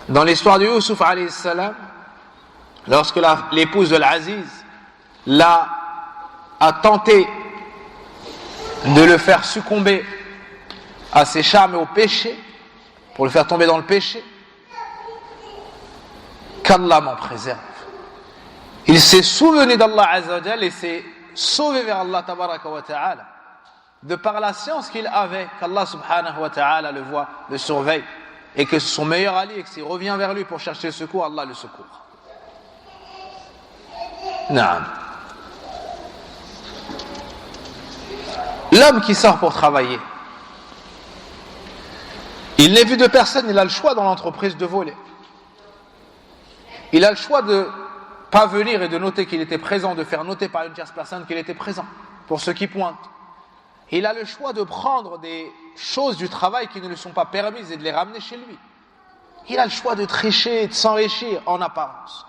Dans l'histoire de Yusuf alayhi salam, lorsque l'épouse de l'Aziz a tenté de le faire succomber à ses charmes et au péché, pour le faire tomber dans le péché, qu'Allah m'en préserve. Il s'est souvenu d'Allah Azza wa Jal et s'est sauvé vers Allah Tabaraka wa Ta'ala de par la science qu'il avait qu'Allah Subhanahu wa Ta'ala le voit, le surveille et que c'est son meilleur allié et que s'il revient vers lui pour chercher le secours, Allah le secourt. Naam. L'homme qui sort pour travailler, il n'est vu de personne, il a le choix dans l'entreprise de voler. Il a le choix de pas venir et de noter qu'il était présent, de faire noter par une tierce personne qu'il était présent, pour ceux qui pointent. Il a le choix de prendre des choses du travail qui ne lui sont pas permises et de les ramener chez lui. Il a le choix de tricher et de s'enrichir en apparence.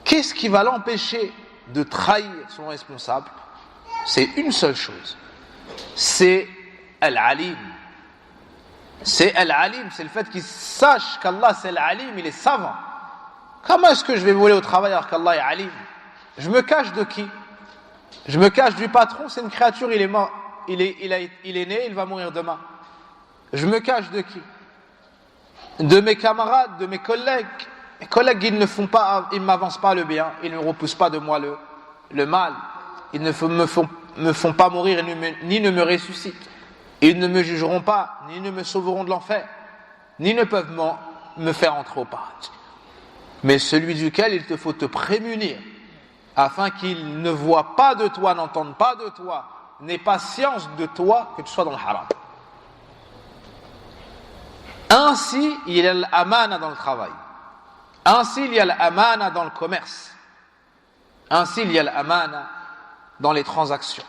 Qu'est-ce qui va l'empêcher de trahir son responsable? C'est une seule chose. C'est Al-Alim. C'est Al-Alim, c'est le fait qu'il sache qu'Allah c'est Al-Alim, il est savant. Comment est-ce que je vais voler au travail alors qu'Allah est Alim? Je me cache de qui? Je me cache du patron, c'est une créature, il est mort, il est né, il va mourir demain. Je me cache de qui? De mes camarades, de mes collègues. Mes collègues, ils ne m'avancent pas le bien, ils ne repoussent pas de moi le mal. Ils ne me font pas mourir ni ne me ressuscitent. Ils ne me jugeront pas, ni ne me sauveront de l'enfer, ni ne peuvent me faire entrer au paradis. Mais celui duquel il te faut te prémunir, afin qu'il ne voit pas de toi, n'entende pas de toi, n'ait pas science de toi, que tu sois dans le haram. Ainsi, il y a l'amana dans le travail. Ainsi, il y a l'amana dans le commerce. Ainsi, il y a l'amana dans les transactions.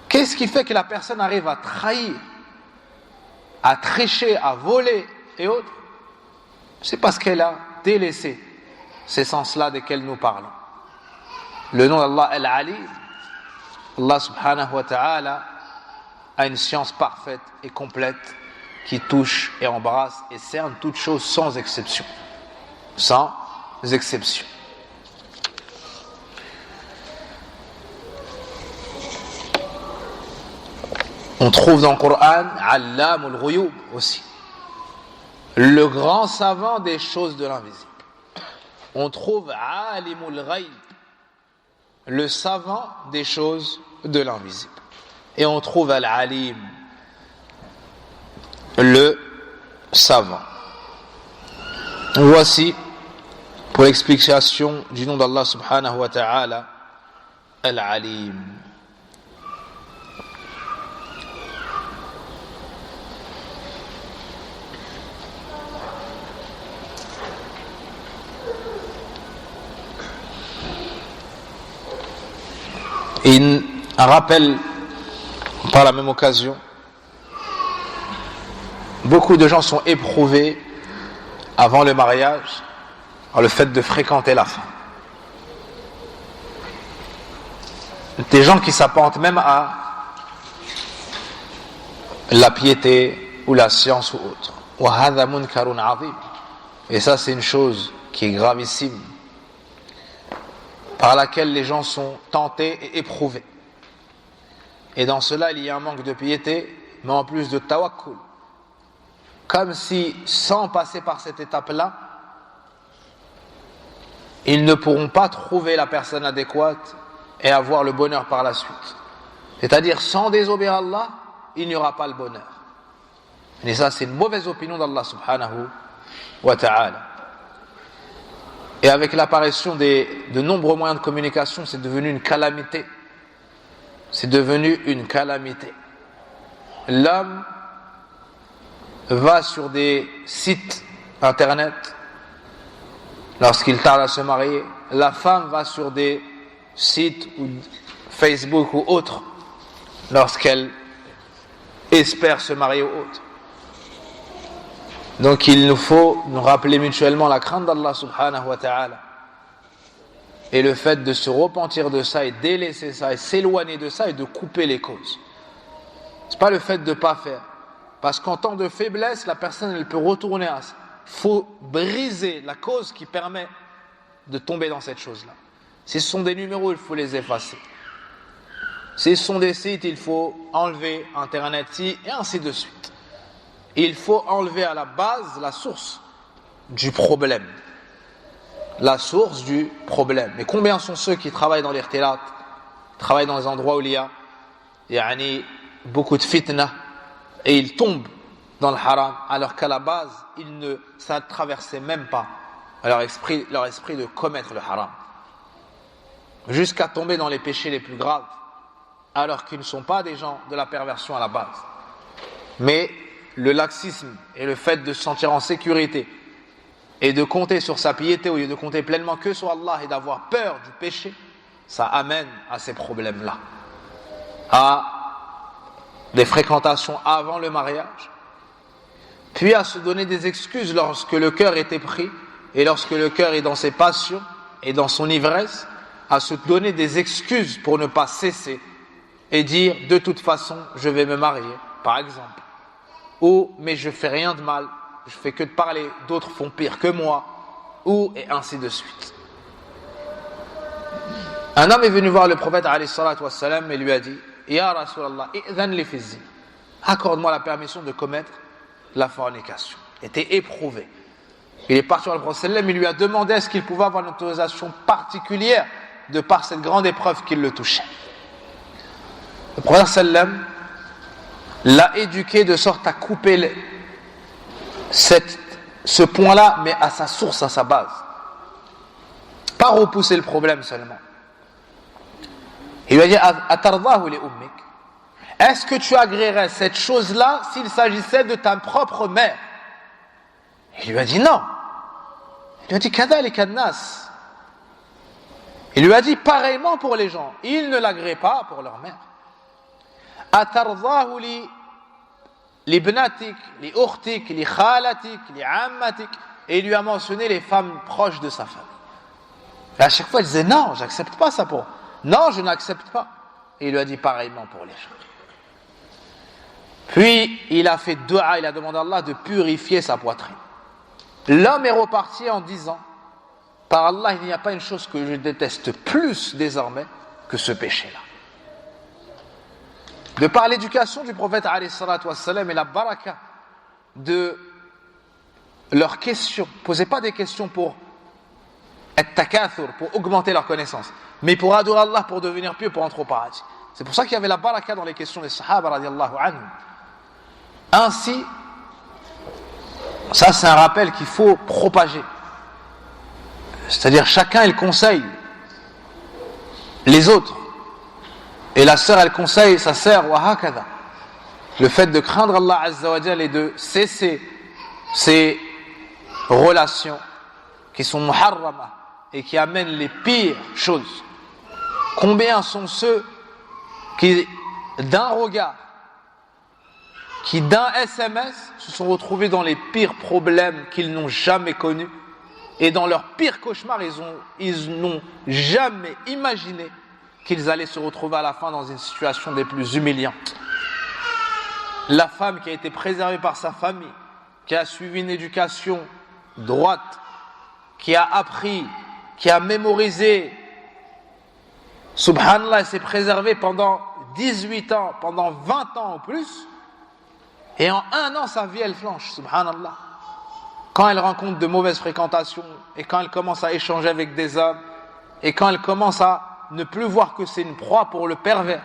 Qu'est-ce qui fait que la personne arrive à trahir, à tricher, à voler et autres? C'est parce qu'elle a délaissé ces sens-là desquels nous parlons. Le nom d'Allah Al-Alim, Allah subhanahu wa ta'ala a une science parfaite et complète qui touche et embrasse et cerne toutes choses sans exception. Sans exception. On trouve dans le Coran Allamul Ghuyub aussi, le grand savant des choses de l'invisible. On trouve Alimul Ghayb, le savant des choses de l'invisible. Et on trouve Al-Alim, le savant. Voici pour l'explication du nom d'Allah subhanahu wa ta'ala, Al-Alim. Et un rappel par la même occasion, beaucoup de gens sont éprouvés avant le mariage par le fait de fréquenter la femme. Des gens qui s'apparentent même à la piété ou la science ou autre. Et ça, c'est une chose qui est gravissime, par laquelle les gens sont tentés et éprouvés. Et dans cela, il y a un manque de piété, mais en plus de tawakkul. Comme si, sans passer par cette étape-là, ils ne pourront pas trouver la personne adéquate et avoir le bonheur par la suite. C'est-à-dire, sans désobéir à Allah, il n'y aura pas le bonheur. Et ça, c'est une mauvaise opinion d'Allah subhanahu wa ta'ala. Et avec l'apparition de nombreux moyens de communication, c'est devenu une calamité. C'est devenu une calamité. L'homme va sur des sites internet lorsqu'il tarde à se marier. La femme va sur des sites ou Facebook ou autres lorsqu'elle espère se marier ou autre. Donc il nous faut nous rappeler mutuellement la crainte d'Allah subhanahu wa ta'ala et le fait de se repentir de ça et délaisser ça et s'éloigner de ça et de couper les causes. C'est pas le fait de ne pas faire, parce qu'en temps de faiblesse la personne elle peut retourner à ça. Il faut briser la cause qui permet de tomber dans cette chose-là. Si ce sont des numéros, il faut les effacer. Si ce sont des sites, il faut enlever internet et ainsi de suite. Il faut enlever à la base la source du problème. La source du problème. Mais combien sont ceux qui travaillent dans les irtilat, travaillent dans les endroits où il y a beaucoup de fitna, et ils tombent dans le haram, alors qu'à la base, ça ne traversait même pas leur esprit de commettre le haram. Jusqu'à tomber dans les péchés les plus graves, alors qu'ils ne sont pas des gens de la perversion à la base. Mais le laxisme et le fait de se sentir en sécurité et de compter sur sa piété au lieu de compter pleinement que sur Allah et d'avoir peur du péché, ça amène à ces problèmes-là, à des fréquentations avant le mariage, puis à se donner des excuses lorsque le cœur est épris et lorsque le cœur est dans ses passions et dans son ivresse, à se donner des excuses pour ne pas cesser et dire de toute façon je vais me marier, par exemple. Ou mais je fais rien de mal, je fais que de parler, d'autres font pire que moi, ou et ainsi de suite. Un homme est venu voir le prophète alayhi salatu wassalam et lui a dit: Ya Rasulallah, i'dhan li fi zina, accorde-moi la permission de commettre la fornication. Il était éprouvé. Il est parti voir le prophète sallam, il lui a demandé est-ce qu'il pouvait avoir une autorisation particulière de par cette grande épreuve qui le touchait. Le prophète sallam l'a éduqué de sorte à couper ce point-là, mais à sa source, à sa base. Pas repousser le problème seulement. Il lui a dit: Atardahu li ummik, est-ce que tu agréerais cette chose-là s'il s'agissait de ta propre mère? Il lui a dit non. Il lui a dit kadhalika an-nas. Il lui a dit pareillement pour les gens, ils ne l'agréent pas pour leur mère. Atardahu li ibnatik, li ukhtik, li khalatik, li ammatik. Et il lui a mentionné les femmes proches de sa femme. Et à chaque fois il disait non, j'accepte pas ça pour. Non, je n'accepte pas. Et il lui a dit pareillement pour les gens. Puis il a fait dua, il a demandé à Allah de purifier sa poitrine. L'homme est reparti en disant: par Allah, il n'y a pas une chose que je déteste plus désormais que ce péché-là. De par l'éducation du prophète alayhi salatu wassalam et la baraka de leurs questions, posez pas des questions pour être takathur, pour augmenter leur connaissance, mais pour adorer Allah, pour devenir pieux, pour entrer au paradis. C'est pour ça qu'il y avait la baraka dans les questions des sahaba radiallahu anhum. Ainsi, ça c'est un rappel qu'il faut propager. C'est-à-dire chacun il conseille les autres. Et la sœur elle conseille sa sœur, wa hakada. Le fait de craindre Allah Azza wa Jal et de cesser ces relations qui sont muharrama et qui amènent les pires choses. Combien sont ceux qui, d'un regard, qui d'un SMS se sont retrouvés dans les pires problèmes qu'ils n'ont jamais connus, et dans leurs pires cauchemars ils n'ont jamais imaginé qu'ils allaient se retrouver à la fin dans une situation des plus humiliantes. La femme qui a été préservée par sa famille, qui a suivi une éducation droite, qui a appris, qui a mémorisé, subhanallah, elle s'est préservée pendant 18 ans, pendant 20 ans ou plus, et en 1 an sa vie elle flanche, subhanallah. Quand elle rencontre de mauvaises fréquentations, et quand elle commence à échanger avec des hommes, et quand elle commence à ne plus voir que c'est une proie pour le pervers,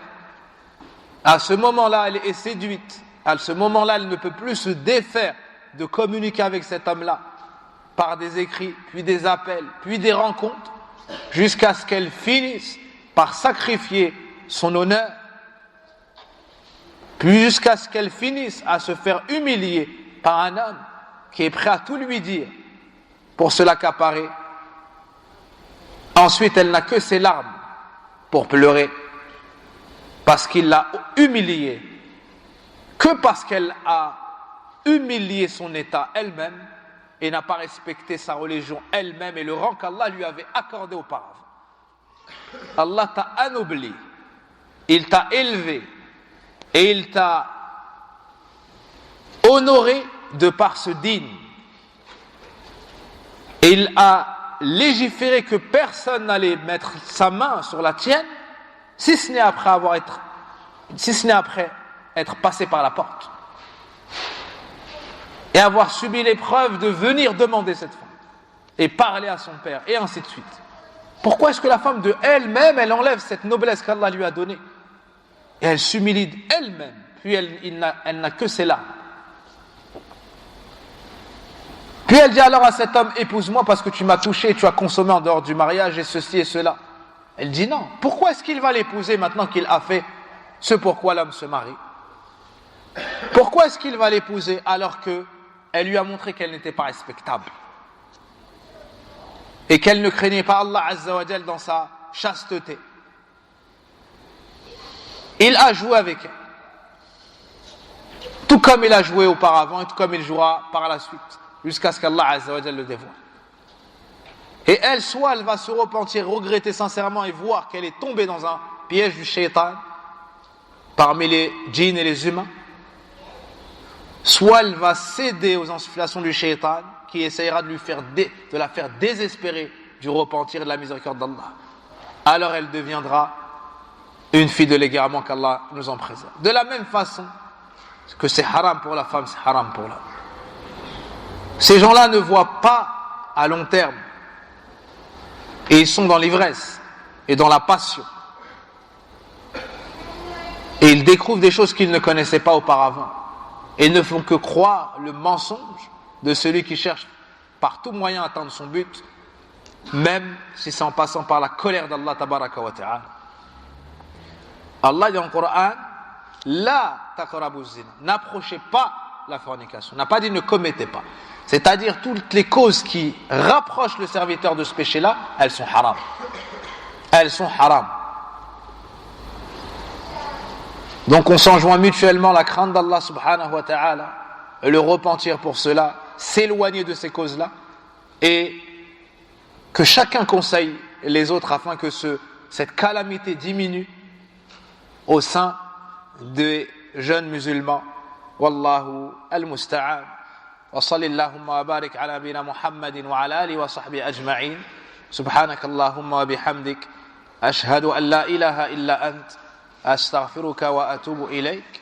à ce moment-là elle est séduite, à ce moment-là elle ne peut plus se défaire de communiquer avec cet homme-là par des écrits, puis des appels, puis des rencontres, jusqu'à ce qu'elle finisse par sacrifier son honneur, puis jusqu'à ce qu'elle finisse à se faire humilier par un homme qui est prêt à tout lui dire pour se l'accaparer. Ensuite, elle n'a que ses larmes pour pleurer parce qu'il l'a humiliée, que parce qu'elle a humilié son état elle-même et n'a pas respecté sa religion elle-même et le rang qu'Allah lui avait accordé auparavant. Allah t'a anobli, il t'a élevé et il t'a honoré de par ce dîne. Et il a légiféré que personne n'allait mettre sa main sur la tienne si ce n'est après être passé par la porte et avoir subi l'épreuve de venir demander cette femme et parler à son père et ainsi de suite. Pourquoi est-ce que la femme de elle-même elle enlève cette noblesse qu'Allah lui a donnée et elle s'humilie elle-même, puis elle n'a que ses larmes. Puis elle dit alors à cet homme, épouse-moi parce que tu m'as touché et tu as consommé en dehors du mariage et ceci et cela. Elle dit non. Pourquoi est-ce qu'il va l'épouser maintenant qu'il a fait ce pourquoi l'homme se marie? Pourquoi est-ce qu'il va l'épouser alors qu'elle lui a montré qu'elle n'était pas respectable et qu'elle ne craignait pas Allah Azza wa Jal dans sa chasteté? Il a joué avec elle, tout comme il a joué auparavant et tout comme il jouera par la suite, jusqu'à ce qu'Allah Azza wa Jal le dévoile. Et elle, soit elle va se repentir, regretter sincèrement et voir qu'elle est tombée dans un piège du shaitan parmi les djinns et les humains, soit elle va céder aux insufflations du shaitan qui essayera de la faire désespérer du repentir et de la miséricorde d'Allah. Alors elle deviendra une fille de l'égarement, qu'Allah nous en préserve. De la même façon que c'est haram pour la femme, c'est haram pour l'homme. Ces gens-là ne voient pas à long terme et ils sont dans l'ivresse et dans la passion et ils découvrent des choses qu'ils ne connaissaient pas auparavant et ne font que croire le mensonge de celui qui cherche par tout moyen à atteindre son but, même si c'est en passant par la colère d'Allah tabaraka wa ta'ala. Allah dit dans le Coran, la taqrabu zina, n'approchez pas la fornication. On n'a pas dit ne commettez pas. C'est-à-dire toutes les causes qui rapprochent le serviteur de ce péché-là, elles sont haram. Elles sont haram. Donc on s'enjoint mutuellement la crainte d'Allah subhanahu wa ta'ala, et le repentir pour cela, s'éloigner de ces causes-là, et que chacun conseille les autres afin que cette calamité diminue au sein des jeunes musulmans. Wallahu al-musta'an. Wa sallallahu wa barik ala nabina Muhammadin wa ala alihi wa sahbihi ajma'in. Subhanakallahumma wa bihamdik. Ashhadu an la ilaha illa ant. Astaghfiruka wa atubu ilayk.